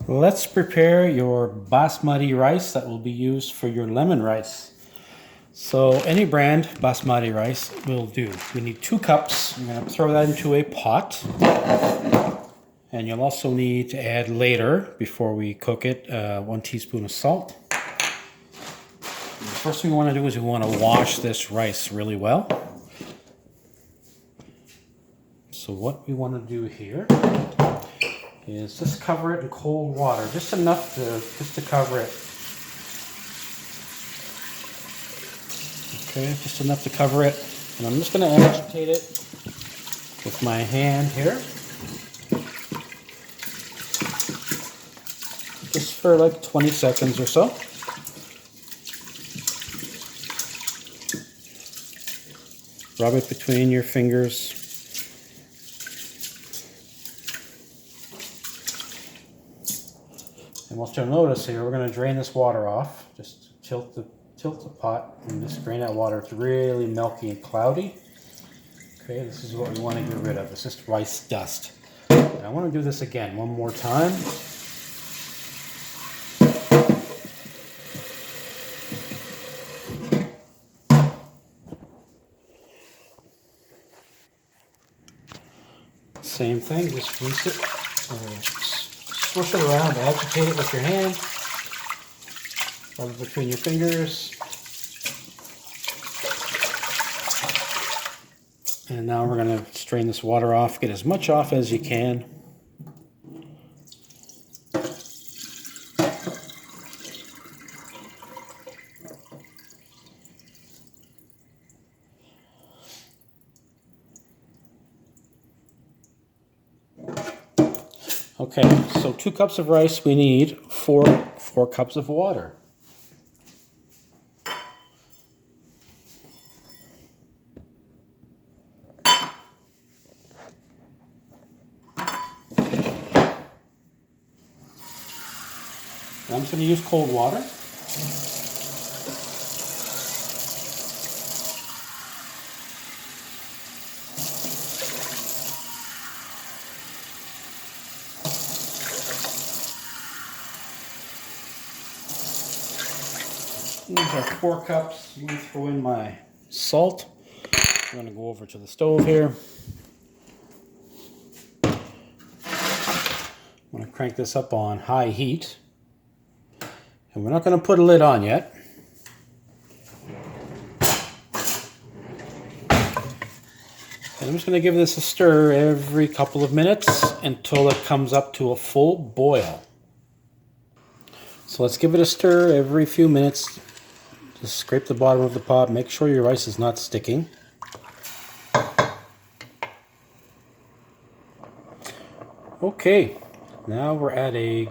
Let's prepare your basmati rice that will be used for your lemon rice. So any brand basmati rice will do. We need 2 cups. I'm going to throw that into a pot. And you'll also need to add later, before we cook it, 1 teaspoon of salt. The first thing we want to do is we want to wash this rice really well. So what we want to do here is just cover it in cold water, just enough to cover it. Okay, just enough to cover it. And I'm just going to agitate it with my hand here. Just for like 20 seconds or so. Rub it between your fingers. And what you'll notice here, we're going to drain this water off. Just tilt the pot and just drain that water. It's really milky and cloudy. Okay, this is what we want to get rid of. It's just rice dust. And I want to do this again one more time. Same thing, just rinse it, swish it around, agitate it with your hand, rub it between your fingers. And now we're going to strain this water off, get as much off as you can. Okay, so 2 cups of rice, we need 4 cups of water. I'm just going to use cold water. These are 4 cups. I'm going to throw in my salt. I'm going to go over to the stove here. I'm going to crank this up on high heat. And we're not going to put a lid on yet. And I'm just going to give this a stir every couple of minutes until it comes up to a full boil. So let's give it a stir every few minutes. Just scrape the bottom of the pot. Make sure your rice is not sticking. Okay, now we're at a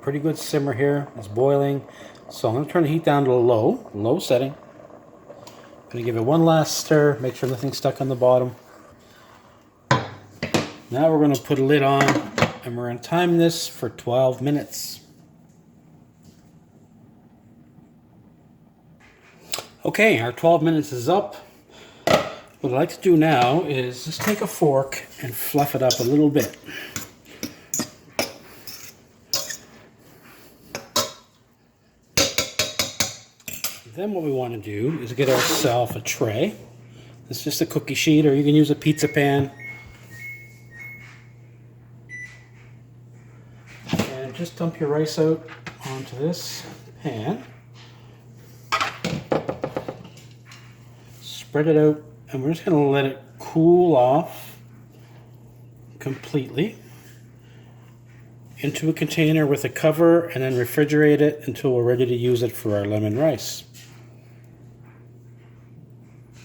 pretty good simmer here. It's boiling. So I'm going to turn the heat down to low setting. I'm going to give it one last stir, make sure nothing's stuck on the bottom. Now we're going to put a lid on and we're going to time this for 12 minutes. Okay, our 12 minutes is up. What I'd like to do now is just take a fork and fluff it up a little bit. Then what we want to do is get ourselves a tray. It's just a cookie sheet, or you can use a pizza pan. And just dump your rice out onto this pan. Spread it out, and we're just going to let it cool off completely into a container with a cover, and then refrigerate it until we're ready to use it for our lemon rice.